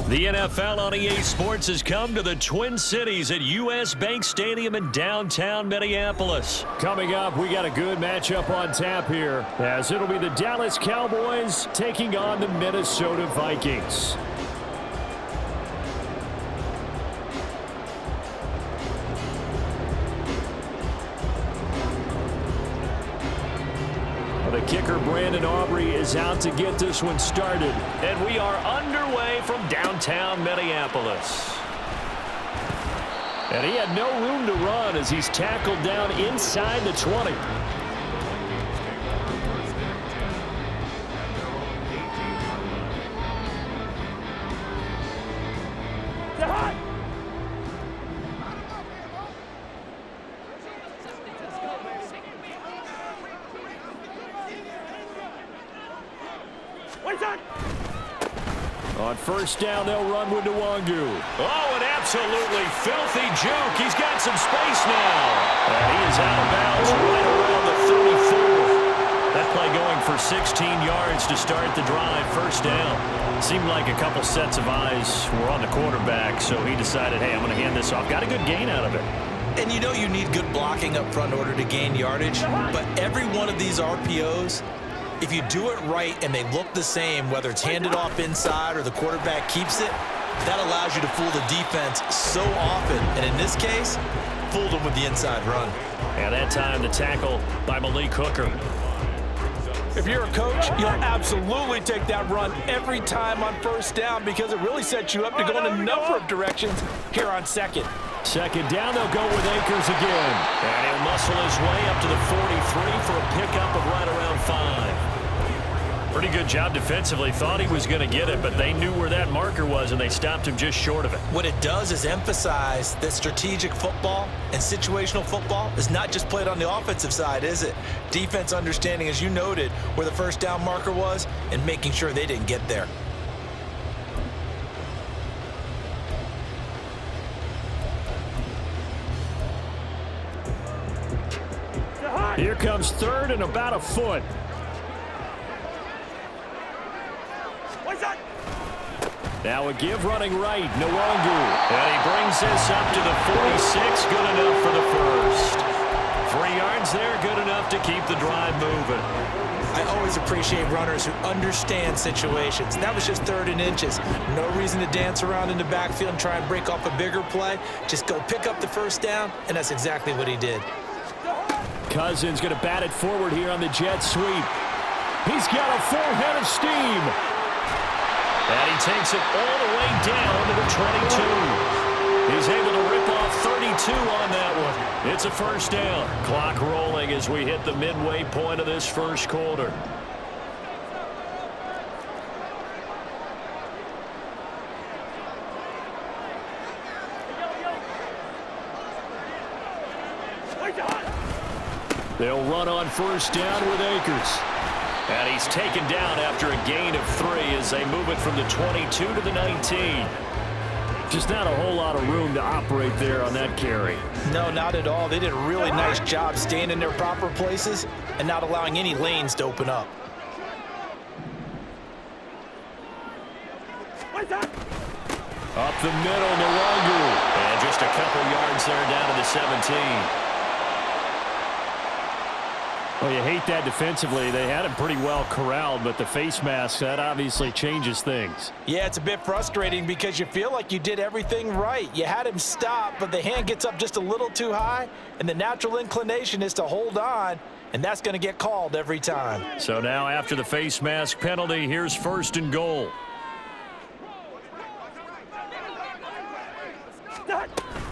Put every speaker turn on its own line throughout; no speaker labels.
The NFL on EA Sports has come to the Twin Cities at US Bank Stadium in downtown Minneapolis.
Coming up, we got a good matchup on tap here, as it'll be the Dallas Cowboys taking on the Minnesota Vikings. The kicker, Brandon Aubrey, is out to get this one started.
And we are underway from downtown Minneapolis.
And he had no room to run as he's tackled down inside the 20. On first down, they'll run with Nwangu.
Oh, an absolutely filthy juke. He's got some space now. And he is out of bounds right around the 34. That play going for 16 yards to start the drive. First down. Seemed like a couple sets of eyes were on the quarterback, so he decided, hey, I'm going to hand this off. Got a good gain out of it.
And you know you need good blocking up front in order to gain yardage, but every one of these RPOs, if you do it right and they look the same, whether it's handed off inside or the quarterback keeps it, that allows you to fool the defense so often. And in this case, fooled them with the inside run.
And that time the tackle by Malik Hooker.
If you're a coach, you'll absolutely take that run every time on first down because it really sets you up to go in a number of directions here on second.
Second down, they'll go with Akers again.
And he'll muscle his way up to the 43 for a pickup of right around 5. Pretty good job defensively. Thought he was going to get it, but they knew where that marker was, and they stopped him just short of it.
What it does is emphasize that strategic football and situational football is not just played on the offensive side, is it? Defense understanding, as you noted, where the first down marker was and making sure they didn't get there.
Here comes third and about a foot. Now a give running right, Nwangu.
And he brings this up to the 46, good enough for the first. 3 yards there, good enough to keep the drive moving.
I always appreciate runners who understand situations. That was just third and inches. No reason to dance around in the backfield and try and break off a bigger play. Just go pick up the first down, and that's exactly what he did.
Cousins going to bat it forward here on the jet sweep. He's got a full head of steam.
And he takes it all the way down to the 22. He's able to rip off 32 on that one. It's a first down. Clock rolling as we hit the midway point of this first quarter.
They'll run on first down with Akers.
And he's taken down after a gain of 3 as they move it from the 22 to the 19.
Just not a whole lot of room to operate there on that carry.
No, not at all. They did a really nice job staying in their proper places and not allowing any lanes to open up.
Up the middle, Nwangu.
And just a couple yards there down to the 17.
Well, you hate that defensively. They had him pretty well corralled, but the face mask, that obviously changes things.
Yeah, it's a bit frustrating because you feel like you did everything right. You had him stop, but the hand gets up just a little too high, and the natural inclination is to hold on, and that's going to get called every time.
So now after the face mask penalty, here's first and goal.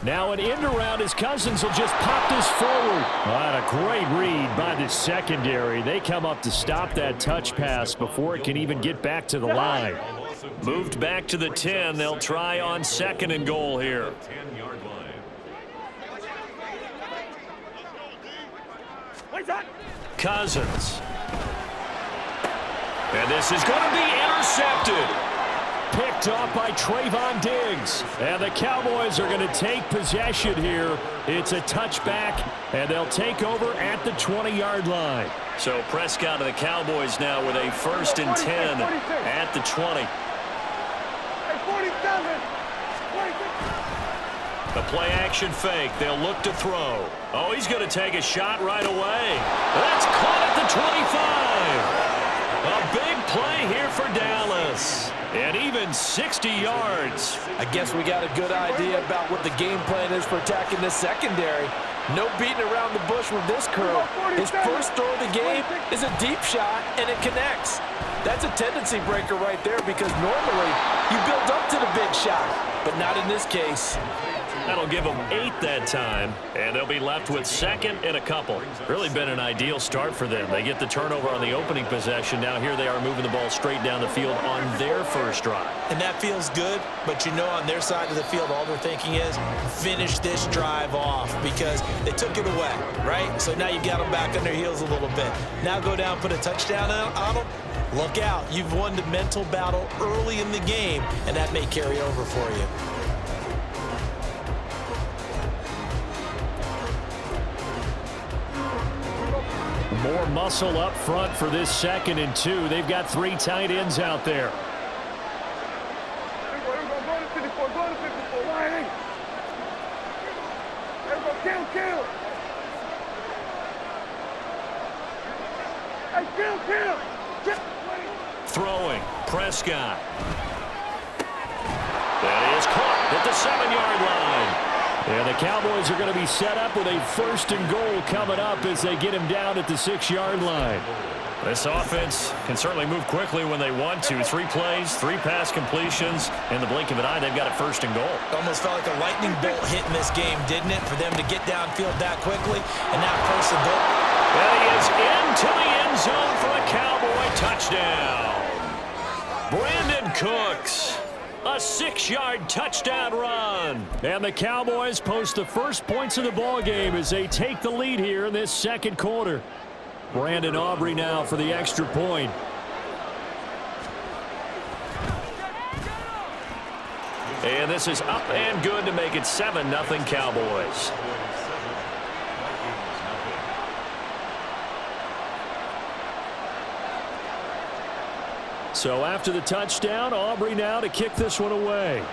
Now an end around as Cousins will just pop this forward. What a great read by the secondary. They come up to stop that touch pass before it can even get back to the line.
Moved back to the 10. They'll try on second and goal here. Cousins. And this is going to be intercepted.
Picked off by Trayvon Diggs. And the Cowboys are going to take possession here. It's a touchback, and they'll take over at the 20-yard line.
So Prescott of the Cowboys now with a 1st and 10 at the 20. The play action fake. They'll look to throw. Oh, he's going to take a shot right away. That's caught at the 25. A big play here for Dallas. And even 60 yards.
I guess we got a good idea about what the game plan is for attacking this secondary. No beating around the bush with this crew. His first throw of the game is a deep shot, and it connects. That's a tendency breaker right there because normally you build up to the big shot, but not in this case.
That'll give them 8 that time, and they'll be left with second and a couple. Really been an ideal start for them. They get the turnover on the opening possession. Now here they are moving the ball straight down the field on their first drive.
And that feels good, but you know on their side of the field all they're thinking is finish this drive off because they took it away, right? So now you've got them back on their heels a little bit. Now go down, put a touchdown on them. Look out. You've won the mental battle early in the game, and that may carry over for you.
More muscle up front for this 2nd and 2. They've got 3 tight ends out there.
Throwing. Prescott. That is caught at the 7-yard line.
And the Cowboys are going to be set up with a 1st and goal coming up as they get him down at the 6-yard line.
This offense can certainly move quickly when they want to. 3 plays, 3 pass completions. In the blink of an eye, they've got a 1st and goal.
Almost felt like a lightning bolt hit in this game, didn't it? For them to get downfield that quickly and now 1st and goal.
And he is into the end zone for a Cowboy touchdown. Brandon Cooks. A 6-yard touchdown run.
And the Cowboys post the first points of the ball game as they take the lead here in this 2nd quarter. Brandon Aubrey now for the extra point.
And this is up and good to make it 7-0 Cowboys.
So after the touchdown, Aubrey now to kick this one away.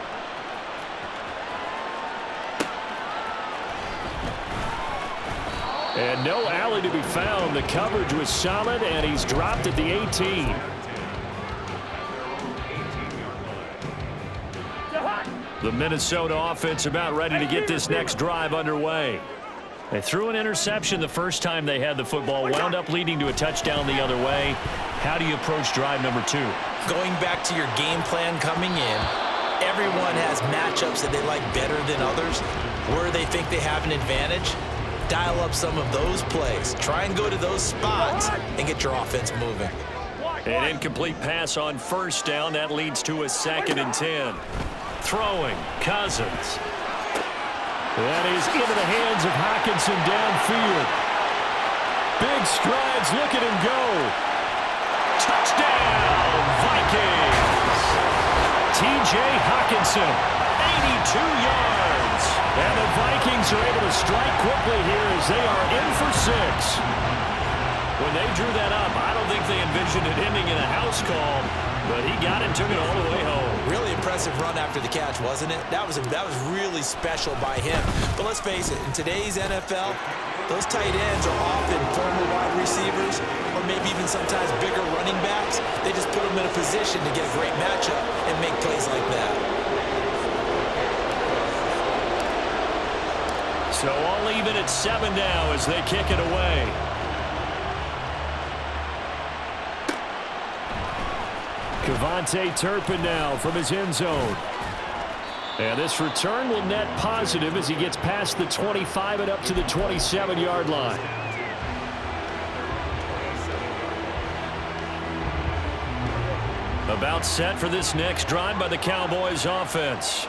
And no alley to be found. The coverage was solid, and he's dropped at the 18.
The Minnesota offense about ready to get this next drive underway. They threw an interception the first time they had the football, wound up leading to a touchdown the other way. How do you approach drive number 2?
Going back to your game plan coming in, everyone has matchups that they like better than others. Where they think they have an advantage, dial up some of those plays. Try and go to those spots and get your offense moving.
An incomplete pass on 1st down. That leads to a 2nd and 10. Throwing. Cousins.
That is into the hands of Hockenson downfield. Big strides. Look at him go.
Touchdown, Vikings. T.J. Hockenson, 82 yards.
And the Vikings are able to strike quickly here as they are in for 6.
When they drew that up, I don't think they envisioned it ending in a house call, but he got it, took it all the way home.
Really impressive run after the catch, wasn't it? That was really special by him. But let's face it, in today's NFL, those tight ends are often former wide receivers or maybe even sometimes bigger running backs. They just put them in a position to get a great matchup and make plays like that.
So all even at 7 now as they kick it away.
Kevontae Turpin now from his end zone. And this return will net positive as he gets past the 25 and up to the 27-yard line.
About set for this next drive by the Cowboys offense.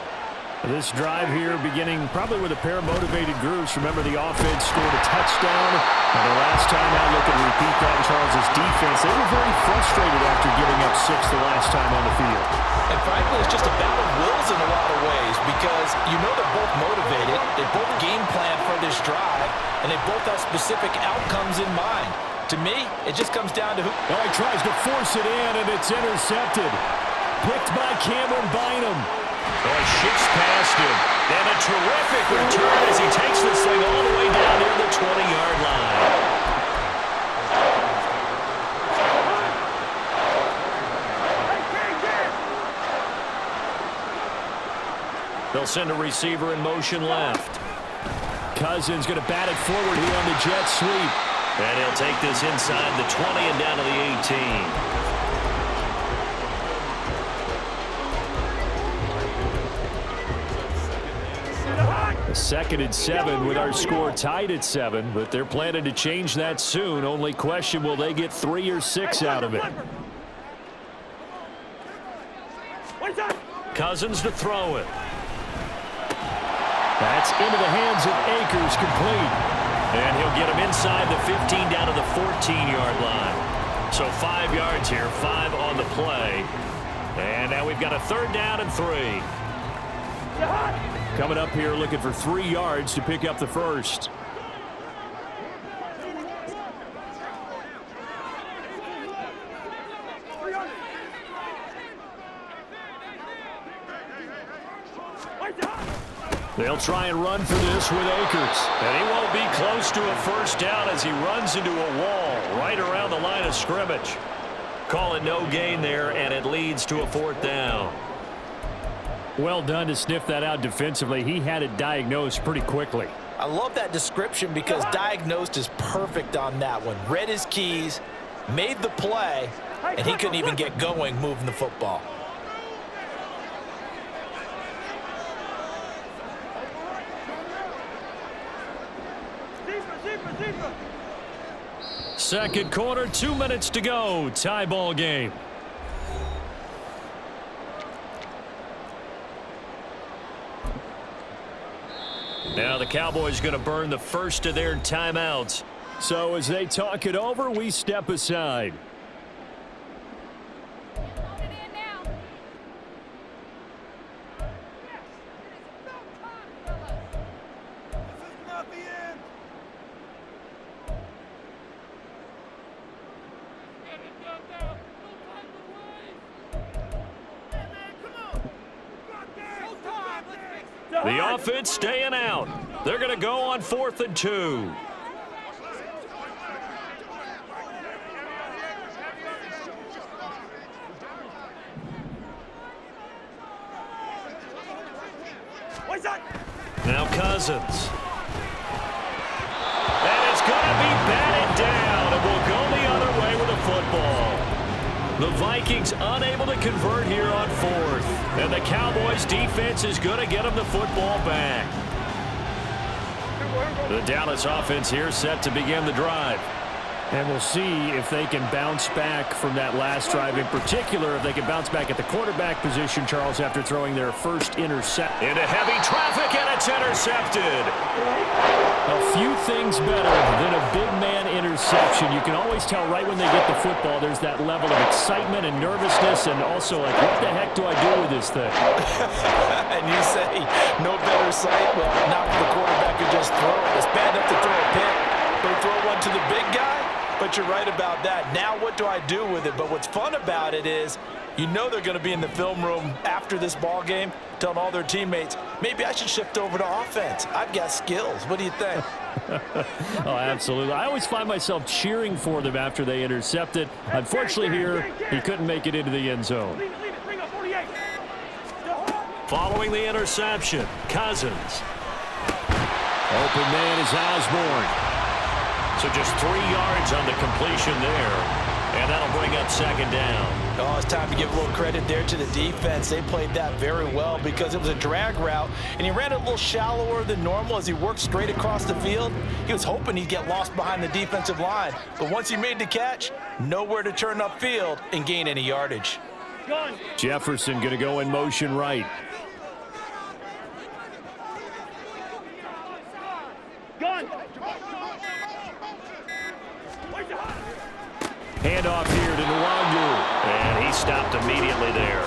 This drive here beginning probably with a pair of motivated groups. Remember, the offense scored a touchdown. And the last time out, look at repeat that, Charles' defense. They were very frustrated after giving up 6 the last time on the field.
And frankly, it's just a battle of wills in a lot of ways because you know they're both motivated. They both game plan for this drive, and they both have specific outcomes in mind. To me, it just comes down to who.
Oh, he tries to force it in, and it's intercepted. Picked by Cameron Bynum.
Oh, he shifts past him. And a terrific return as he takes this thing all the way down near the 20-yard line. They'll send a receiver in motion left.
Cousins going to bat it forward here on the jet sweep.
And he'll take this inside the 20 and down to the 18.
A 2nd and 7 with our score tied at 7, but they're planning to change that soon. Only question, will they get 3 or 6 out of it?
Cousins to throw it.
That's into the hands of Akers, complete.
And he'll get him inside the 15 down to the 14-yard line. So 5 yards here, 5 on the play. And now we've got a 3rd down and 3.
Coming up here looking for 3 yards to pick up the first. They'll try and run for this with Akers.
And he won't be close to a first down as he runs into a wall right around the line of scrimmage. Call it no gain there, and it leads to a 4th down.
Well done to sniff that out defensively. He had it diagnosed pretty quickly.
I love that description because diagnosed is perfect on that one. Read his keys, made the play, and he couldn't even get going moving the football.
Second quarter, 2 minutes to go. Tie ball game.
Now the Cowboys going to burn the first of their timeouts.
So as they talk it over, we step aside.
The offense staying out. They're going to go on 4th and 2. Now Cousins. And it's going to be batted down, and we'll go the other way with the football. The Vikings unable to convert here on 4th. And the Cowboys defense is going to get them the football back. The Dallas offense here set to begin the drive.
And we'll see if they can bounce back from that last drive, in particular if they can bounce back at the quarterback position, Charles, after throwing their first interception.
Into heavy traffic, and it's intercepted.
A few things better than a big man interception. You can always tell right when they get the football, there's that level of excitement and nervousness, and also like, what the heck do I do with this thing?
And you say, no better sight? Well, not for the quarterback who just throw it. It's bad enough to throw a pick, but throw one to the big guy? But you're right about that. Now what do I do with it? But what's fun about it is, you know they're going to be in the film room after this ball game telling all their teammates, maybe I should shift over to offense. I've got skills. What do you think?
Oh, absolutely. I always find myself cheering for them after they intercept it. Unfortunately here, he couldn't make it into the end zone.
Following the interception, Cousins.
Open man is Osborne.
So just 3 yards on the completion there. And that'll bring up 2nd down.
Oh, it's time to give a little credit there to the defense. They played that very well because it was a drag route, and he ran it a little shallower than normal as he worked straight across the field. He was hoping he'd get lost behind the defensive line, but once he made the catch, nowhere to turn upfield and gain any yardage.
Jefferson going to go in motion right. Handoff here to Nwangu.
And he stopped immediately there.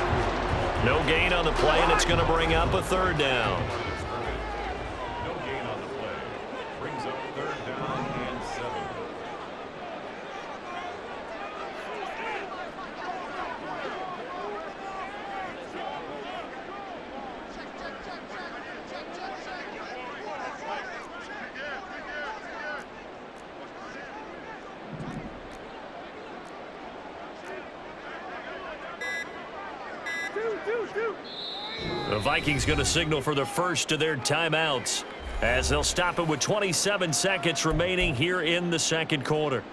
No gain on the play, and it's going to bring up a 3rd down.
No gain on the play. Brings up 3rd down and 7.
The Vikings going to signal for the first of their timeouts as they'll stop it with 27 seconds remaining here in the second quarter.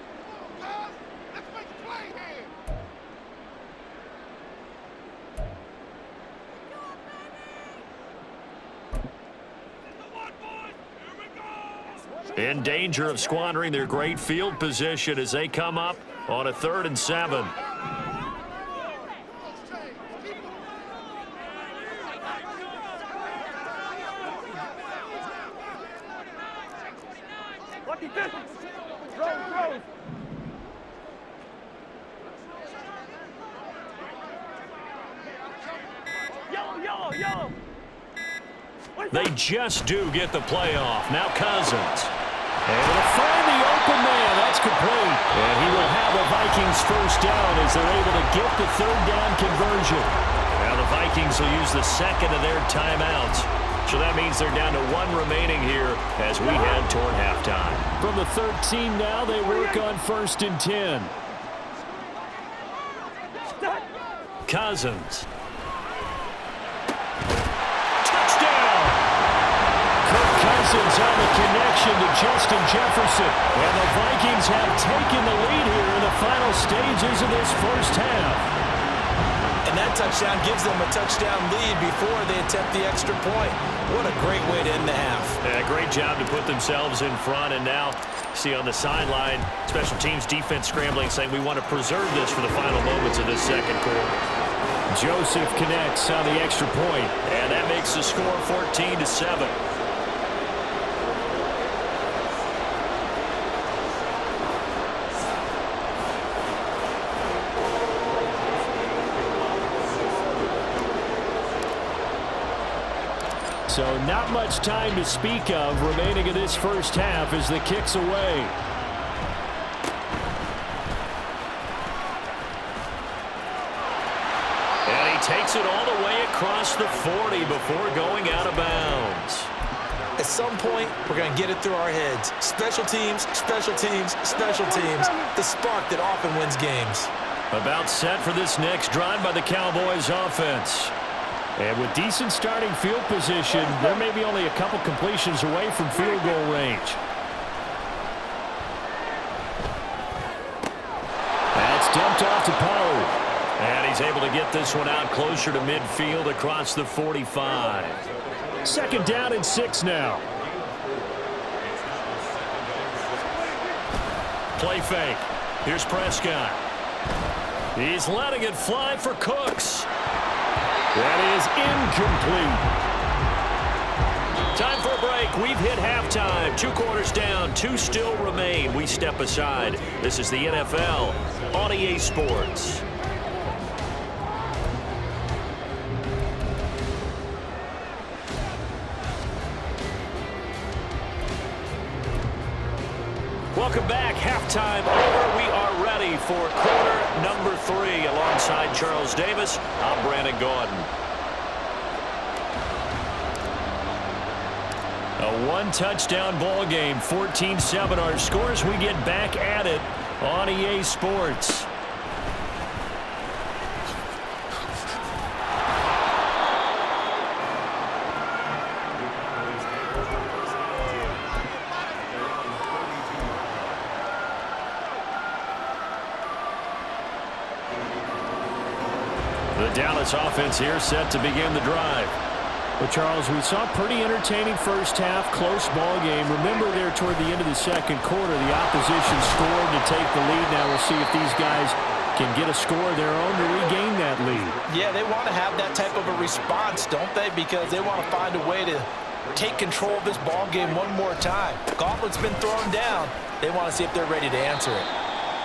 In danger of squandering their great field position as they come up on a 3rd and 7. They just do get the play off. Now Cousins. Able to find the open man. That's complete. And he will have a Vikings first down as they're able to get the 3rd down conversion. Now the Vikings will use the second of their timeouts. So that means they're down to 1 remaining here as we head toward halftime.
From the 13 now, they work on 1st and 10.
Cousins. Cousins on the connection to Justin Jefferson. And the Vikings have taken the lead here in the final stages of this first half.
And that touchdown gives them a touchdown lead before they attempt the extra point. What a great way to end the half.
Yeah, great job to put themselves in front. And now, see on the sideline, special teams defense scrambling, saying we want to preserve this for the final moments of this second quarter.
Joseph connects on the extra point.
And that makes the score 14-7.
So not much time to speak of remaining in this first half as the kick's away.
And he takes it all the way across the 40 before going out of bounds.
At some point, we're going to get it through our heads. Special teams, special teams, special teams. The spark that often wins games.
About set for this next drive by the Cowboys offense.
And with decent starting field position, there may be only a couple completions away from field goal range. That's dumped off to Pollard.
And he's able to get this one out closer to midfield across the 45.
2nd down and 6 now.
Play fake. Here's Prescott. He's letting it fly for Cooks.
That is incomplete.
Time for a break. We've hit halftime. 2 quarters down. 2 still remain. We step aside. This is the NFL on EA Sports. Welcome back. Halftime over. We are ready for quarter number 3. Alongside Charles Davis, I'm Brandon Gaudin.
A 1-touchdown ball game, 14-7 our scores. We get back at it on EA Sports.
The Dallas offense here set to begin the drive.
Well, Charles, we saw a pretty entertaining first half, close ball game. Remember there toward the end of the second quarter, the opposition scored to take the lead. Now we'll see if these guys can get a score of their own to regain that lead.
Yeah, they want to have that type of a response, don't they? Because they want to find a way to take control of this ball game one more time. Gauntlet's been thrown down. They want to see if they're ready to answer it.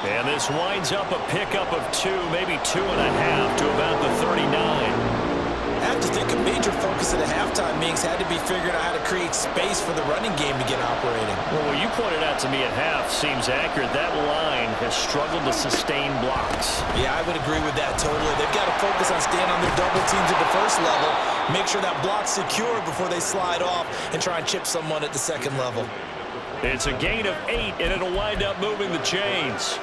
And this winds up a pickup of 2, maybe 2.5 to about the 39.
I have to think a major focus at the halftime meetings had to be figuring out how to create space for the running game to get operating.
Well, what you pointed out to me at half seems accurate. That line has struggled to sustain blocks.
Yeah, I would agree with that totally. They've got to focus on staying on their double teams at the first level, make sure that block's secure before they slide off and try and chip someone at the second level.
It's a gain of 8, and it'll wind up moving the chains.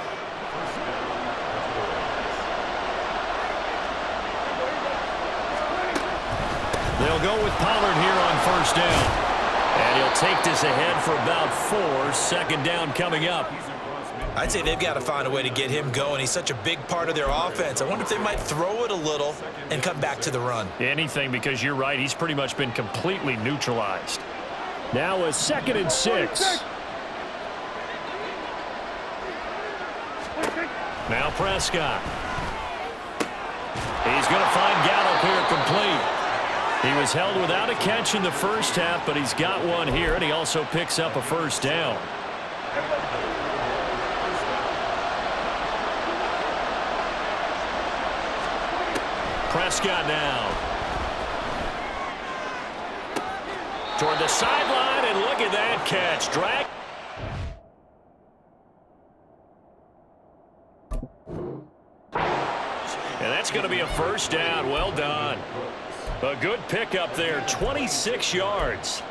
They'll go with Pollard here on first down. And he'll take this ahead for about 4. Second down coming up.
I'd say they've got to find a way to get him going. He's such a big part of their offense. I wonder if they might throw it a little and come back to the run.
Anything, because you're right. He's pretty much been completely neutralized. Now a 2nd and 6. Now Prescott. He's going to find Gallup here complete. He was held without a catch in the first half, but he's got one here, and he also picks up a first down. Prescott now. Toward the sideline, and look at that catch. Drag. And that's going to be a first down. Well done. A good pickup there, 26 yards.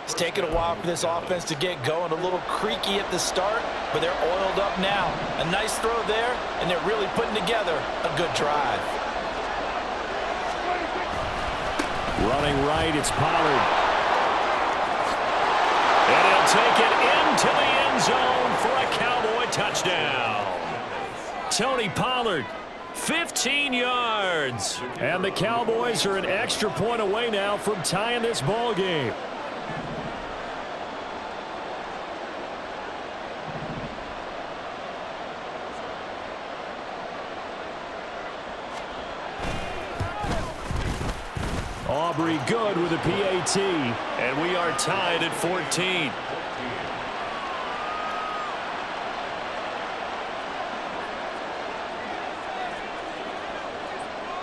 It's taken a while for this offense to get going. A little creaky at the start, but they're oiled up now. A nice throw there, and they're really putting together a good drive.
Running right, it's Pollard. And he'll take it into the end zone for a Cowboy touchdown. Tony Pollard, 15 yards. And the Cowboys are an extra point away now from tying this ball game. Aubrey good with a PAT. And we are tied at 14.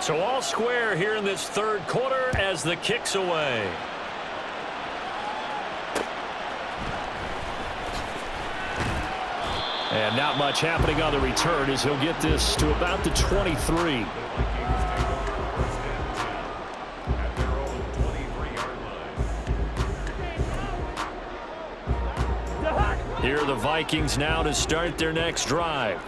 So all square here in this third quarter as the kick's away. And not much happening on the return as he'll get this to about the 23. Here are the Vikings now to start their next drive.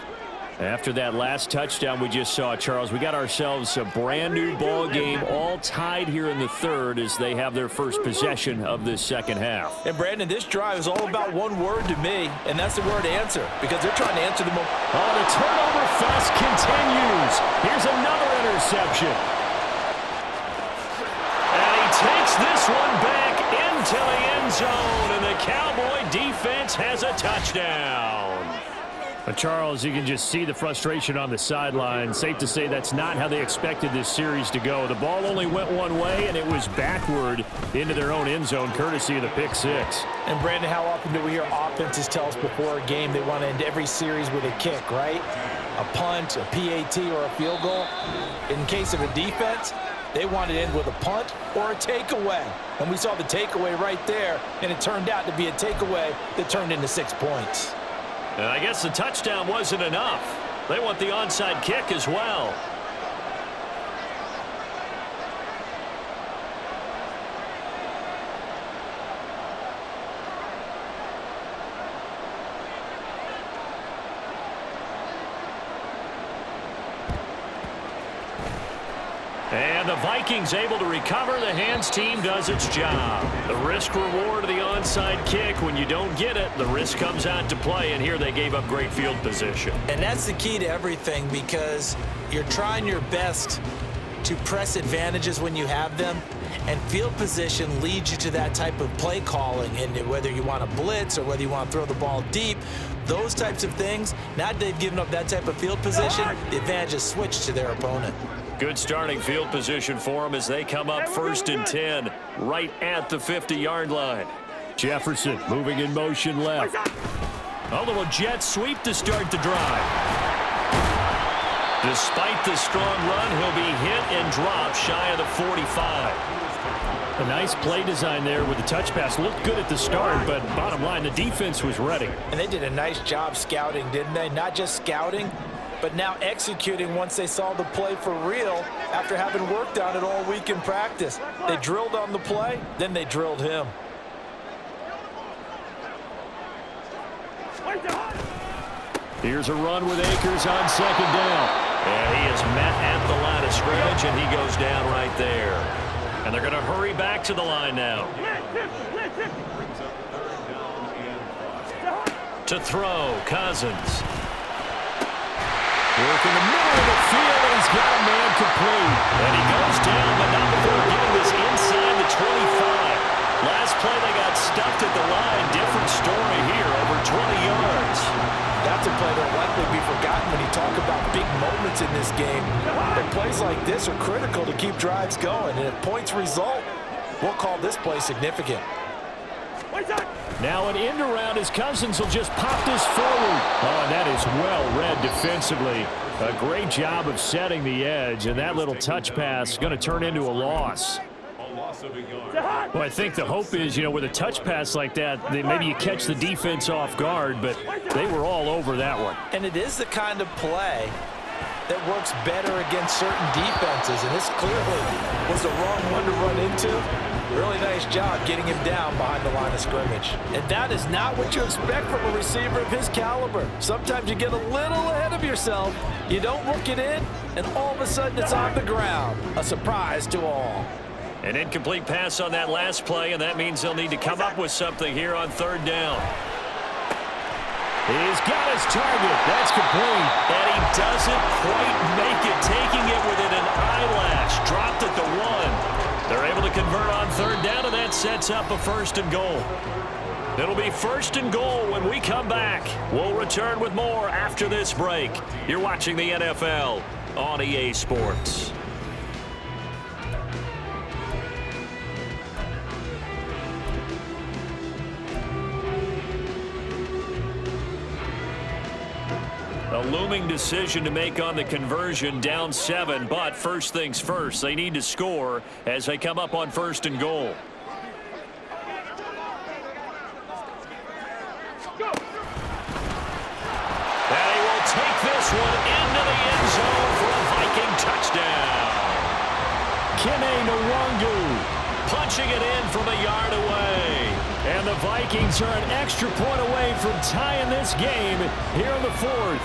After that last touchdown we just saw, Charles, we got ourselves a brand new ball game, all tied here in the third as they have their first possession of this second half.
And Brandon, this drive is all about one word to me, and that's the word answer, because they're trying to answer the moment.
Oh, the turnover fuss continues. Here's another interception. And he takes this one back into the end zone, and the Cowboy defense has a touchdown. But Charles, you can just see the frustration on the sideline. Safe to say that's not how they expected this series to go. The ball only went one way, and it was backward into their own end zone, courtesy of the pick six.
And Brandon, how often do we hear offenses tell us before a game they want to end every series with a kick, right? A punt, a PAT, or a field goal. In case of a defense, they want to end with a punt or a takeaway. And we saw the takeaway right there, and it turned out to be a takeaway that turned into 6 points.
And I guess the touchdown wasn't enough. They want the onside kick as well. And the Vikings able to recover. The hands team does its job. The risk reward of the onside kick. When you don't get it, the risk comes out to play. And here they gave up great field position.
And that's the key to everything, because you're trying your best to press advantages when you have them. And field position leads you to that type of play calling. And whether you want to blitz or whether you want to throw the ball deep, those types of things, now that they've given up that type of field position, the advantage is switched to their opponent.
Good starting field position for them as they come up 1st and 10 right at the 50-yard line. Jefferson moving in motion left. A little jet sweep to start the drive. Despite the strong run, he'll be hit and dropped shy of the 45. A nice play design there with the touch pass. Looked good at the start, but bottom line, the defense was ready.
And they did a nice job scouting, didn't they? Not just scouting, but now executing once they saw the play for real after having worked on it all week in practice. They drilled on the play, then they drilled him.
Here's a run with Akers on 2nd down.
And he is met at the line of scrimmage, and he goes down right there. And they're going to hurry back to the line now.
Brings up third down and 5.
To throw, Cousins. Work in the middle of the field, and he's got a man complete. And he goes down, but not before getting this inside the 25. Last play, they got stuffed at the line. Different story here, over 20 yards.
That's a play that'll likely be forgotten when you talk about big moments in this game. But plays like this are critical to keep drives going. And if points result, we'll call this play significant.
Now an end around as Cousins will just pop this forward. Oh, and that is well read defensively. A great job of setting the edge, and that little touch pass is going to turn into a loss.
A loss of a yard.
Well, I think the hope is, with a touch pass like that, maybe you catch the defense off guard, but they were all over that one.
And it is the kind of play that works better against certain defenses, and this clearly was the wrong one to run into. Really nice job getting him down behind the line of scrimmage. And that is not what you expect from a receiver of his caliber. Sometimes you get a little ahead of yourself, you don't look it in, and all of a sudden it's on the ground. A surprise to all.
An incomplete pass on that last play, and that means they'll need to come up with something here on third down.
He's got his target. That's complete.
And he doesn't quite make it, taking it within an eyelash. Dropped at the 1. They're able to convert on third down, and that sets up a 1st and goal. It'll be 1st and goal when we come back. We'll return with more after this break. You're watching the NFL on EA Sports. A looming decision to make on the conversion, down 7, but first things first, they need to score as they come up on 1st and goal. And he will take this one into the end zone for a Viking touchdown.
Kene Nwangu
punching it in from a yard away.
And the Vikings are an extra point away from tying this game here in the 4th.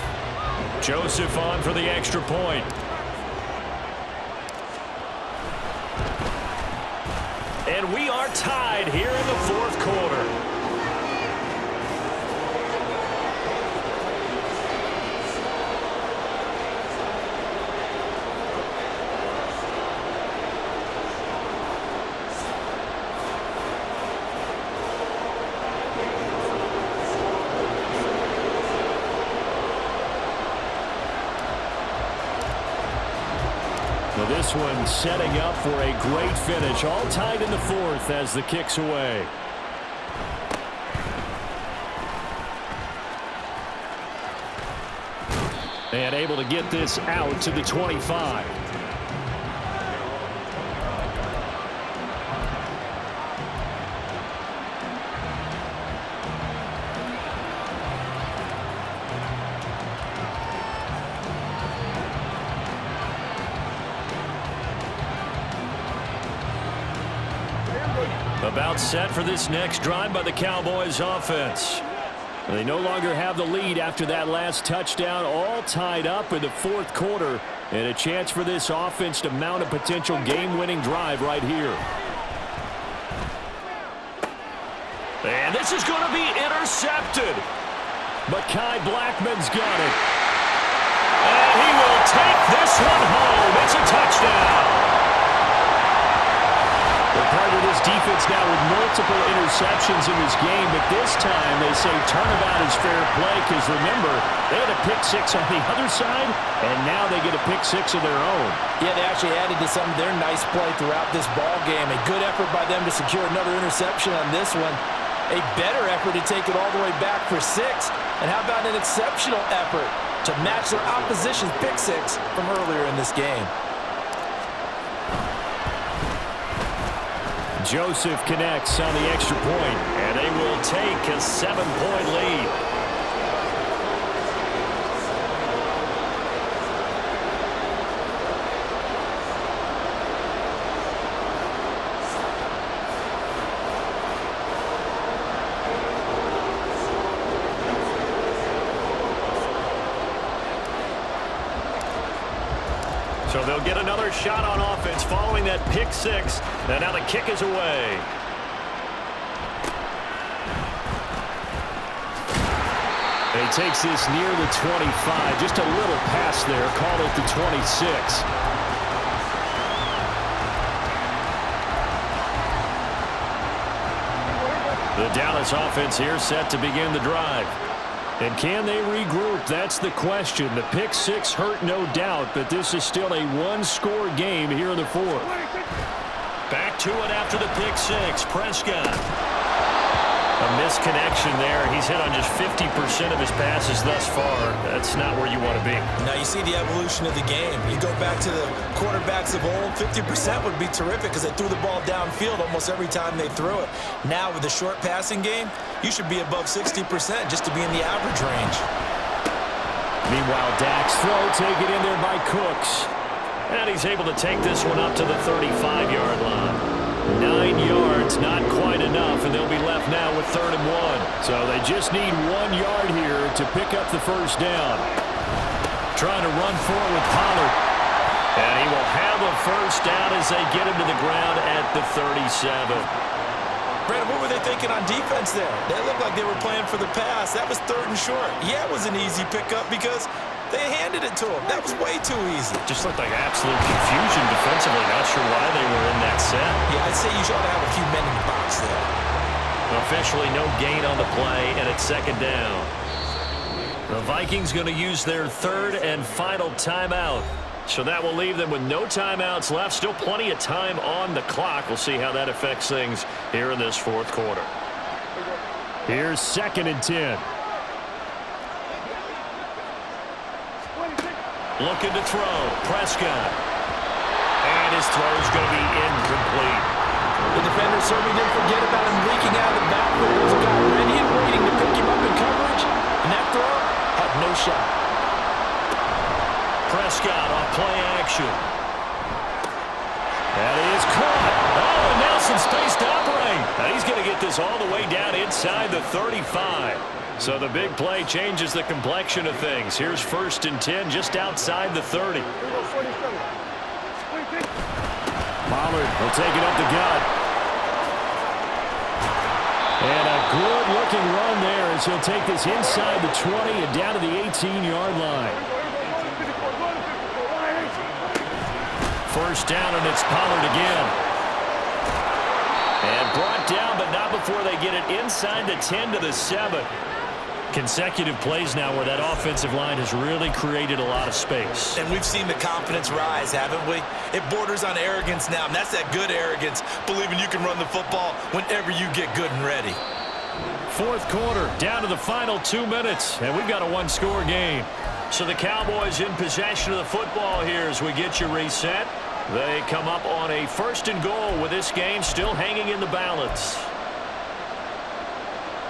Joseph on for the extra point. And we are tied here in the 4th quarter.
This one setting up for a great finish. All tied in the 4th as the kick's away. And able to get this out to the 25.
About set for this next drive by the Cowboys offense.
They no longer have the lead after that last touchdown, all tied up in the 4th quarter, and a chance for this offense to mount a potential game-winning drive right here.
And this is going to be intercepted.
But Kai Blackman's got it.
And he will take this one home. It's a touchdown.
They're part of this defense now with multiple interceptions in this game, but this time they say turnabout is fair play because, remember, they had a pick-6 on the other side, and now they get a pick-6 of their own.
Yeah, they actually added to some of their nice play throughout this ball game. A good effort by them to secure another interception on this one. A better effort to take it all the way back for 6. And how about an exceptional effort to match their opposition's pick-6 from earlier in this game?
Joseph connects on the extra point,
and they will take a 7-point lead. So they'll get another shot on offense following that that pick six. And now the kick is away.
And he takes this near the 25. Just a little pass there. Call it the 26. The Dallas offense here set to begin the drive. And can they regroup? That's the question. The pick six hurt, no doubt, but this is still a one-score game here in the fourth.
Back to it after the pick six. Prescott. A misconnection there. He's hit on just 50% of his passes thus far. That's not where you want to be.
Now you see the evolution of the game. You go back to the quarterbacks of old, 50% would be terrific because they threw the ball downfield almost every time they threw it. Now with the short passing game, you should be above 60% just to be in the average range.
Meanwhile, Dak's throw taken in there by Cooks.
And he's able to take this one up to the 35-yard line. 9 yards, not quite enough, and they'll be left now with 3rd and 1.
So they just need 1 yard here to pick up the first down.
Trying to run forward with Pollard. And he will have a first down as they get him to the ground at the 37.
Brandon, what were they thinking on defense there? They looked like they were playing for the pass. That was 3rd and short. Yeah, it was an easy pickup because they handed it to him. That was way too easy.
Just looked like absolute confusion defensively. Not sure why they were in that set.
Yeah, I'd say you ought to have a few men in the box there.
Officially no gain on the play, and it's 2nd down. The Vikings going to use their 3rd and final timeout. So that will leave them with no timeouts left. Still plenty of time on the clock. We'll see how that affects things here in this 4th quarter.
Here's 2nd and 10.
Looking to throw. Prescott. And his throw is going to be incomplete.
The defender certainly didn't forget about him leaking out of the backfield. There's a guy ready and waiting to pick him up in coverage. And that throw had no shot.
Prescott on play action. That is caught. Oh, and now some space to operate. Now he's going to get this all the way down inside the 35. So the big play changes the complexion of things. Here's 1st and 10 just outside the 30.
Pollard will take it up the gut. And a good-looking run there as he'll take this inside the 20 and down to the 18-yard line.
1st down, and it's Pollard again. And brought down, but not before they get it inside the 10 to the 7. Consecutive plays now where that offensive line has really created a lot of space.
And we've seen the confidence rise, haven't we? It borders on arrogance now, and that's that good arrogance, believing you can run the football whenever you get good and ready.
4th quarter, down to the final 2 minutes, and we've got a one-score game. So the Cowboys in possession of the football here as we get you reset. They come up on a 1st and goal with this game still hanging in the balance.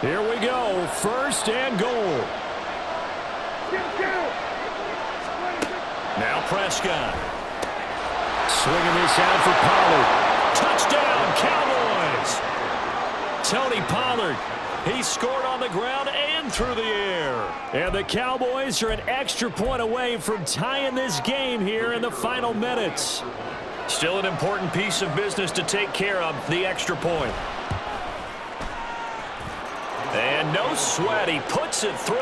Here we go, 1st and goal.
Now Prescott.
Swinging this out for Pollard.
Touchdown, Cowboys! Tony Pollard. He scored on the ground and through the air.
And the Cowboys are an extra point away from tying this game here in the final minutes.
Still an important piece of business to take care of, the extra point. And no sweat, he puts it through,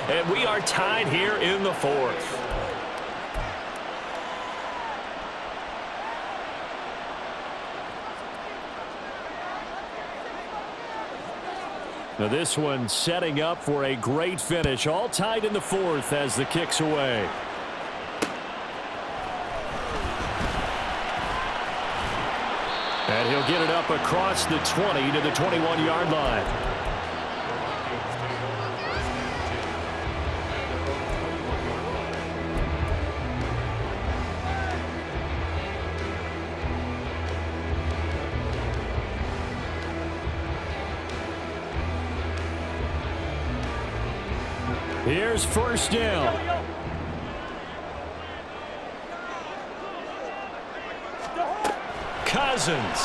and we are tied here in the 4th.
Now this one setting up for a great finish, all tied in the 4th as the kick's away. And he'll get it up across the 20 to the 21-yard line. Here's 1st down.
Cousins.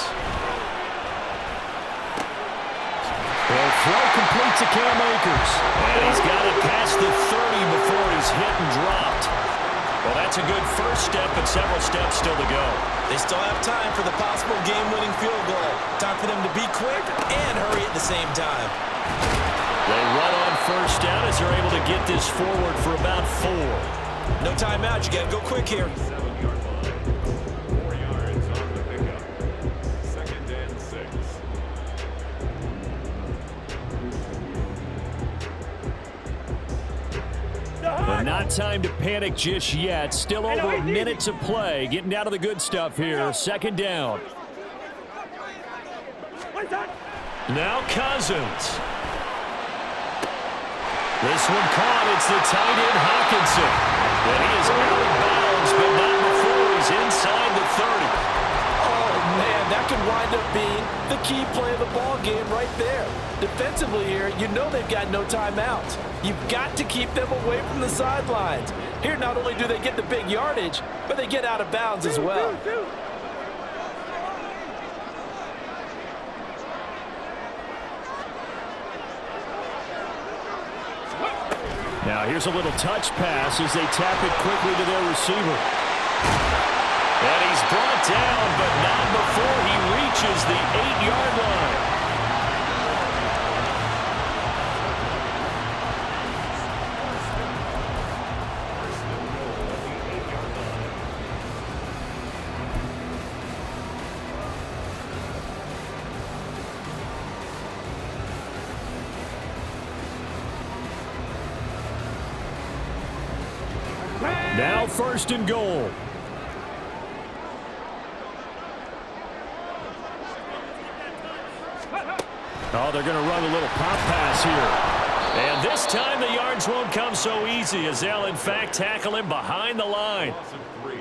They'll throw complete to Cam Akers.
And he's got it past the 30 before he's hit and dropped. Well, that's a good first step, but several steps still to go.
They still have time for the possible game-winning field goal. Time for them to be quick and hurry at the same time.
They run on first down as they're able to get this forward for about 4.
No timeout. You got to go quick here.
7-yard line. 4 yards on the pickup. 2nd and 6.
But not time to panic just yet. Still over a minute to play. Getting down to the good stuff here. 2nd down.
Now Cousins. This one caught. It's the tight end Hawkinson. And he is out of bounds, but not before he's inside the 30.
Oh, man, that could wind up being the key play of the ball game right there. Defensively here, you know they've got no timeouts. You've got to keep them away from the sidelines. Here, not only do they get the big yardage, but they get out of bounds as well.
Now here's a little touch pass as they tap it quickly to their receiver.
And he's brought down, but not before he reaches the 8-yard line.
Now 1st and goal. Oh, they're going to run a little pop pass here.
And this time the yards won't come so easy as they'll, in fact, tackle him behind the line.
Loss of 3.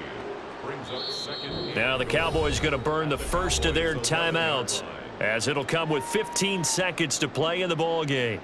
Brings up 2nd.
Now the Cowboys going to burn the first of their timeouts as it'll come with 15 seconds to play in the ball game.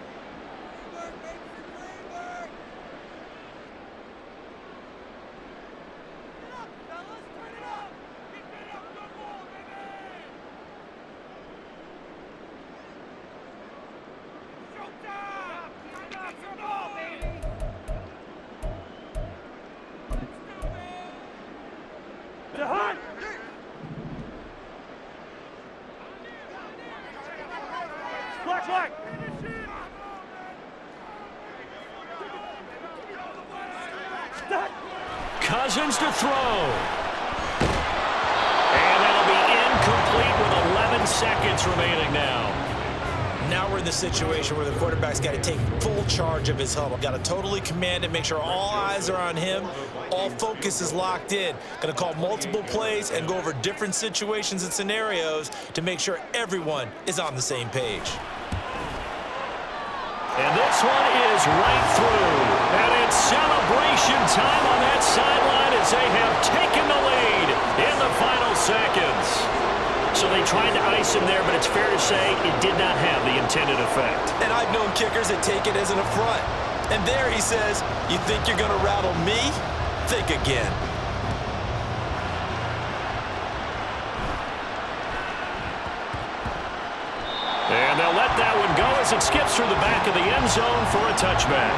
Cousins to throw. And that'll be incomplete with 11 seconds remaining now.
Now we're in the situation where the quarterback's got to take full charge of his huddle. Got to totally command it, make sure all eyes are on him. All focus is locked in. Going to call multiple plays and go over different situations and scenarios to make sure everyone is on the same page.
And this one is right through. And it's celebration time on that sideline as they have taken the lead in the final seconds. So they tried to ice him there, but it's fair to say it did not have the intended effect.
And I've known kickers that take it as an affront. And there he says, you think you're going to rattle me? Think again.
And they'll let that one go as it skips through the back of the end zone for a touchback.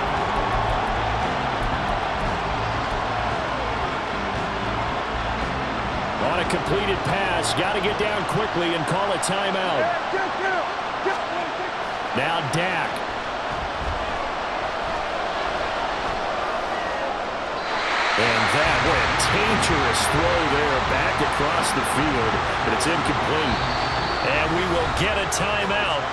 On a completed pass, got to get down quickly and call a timeout. Now Dak. And that went dangerous throw there back across the field, but it's incomplete.
And we will get a timeout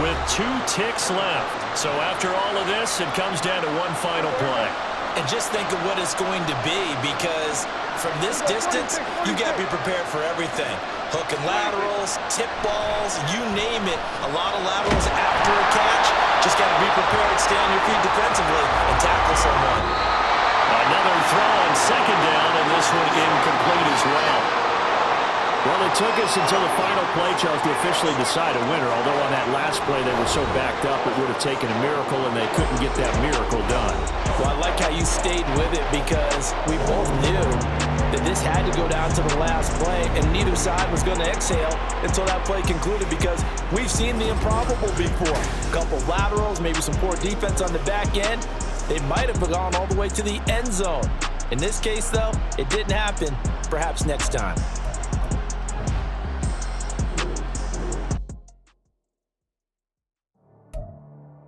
with 2 ticks left. So after all of this, it comes down to one final play.
And just think of what it's going to be, because from this distance, you got to be prepared for everything. Hook and laterals, tip balls, you name it. A lot of laterals after a catch. Just got to be prepared, stay on your feet defensively, and tackle someone.
Another throw on 2nd down, and this one incomplete as well.
Well, it took us until the final play, Charles, to officially decide a winner. Although on that last play they were so backed up, it would have taken a miracle, and they couldn't get that miracle done.
Well, I like how you stayed with it, because we both knew that this had to go down to the last play, and neither side was going to exhale until that play concluded, because we've seen the improbable before. A couple laterals, maybe some poor defense on the back end. They might have gone all the way to the end zone. In this case, though, it didn't happen. Perhaps next time.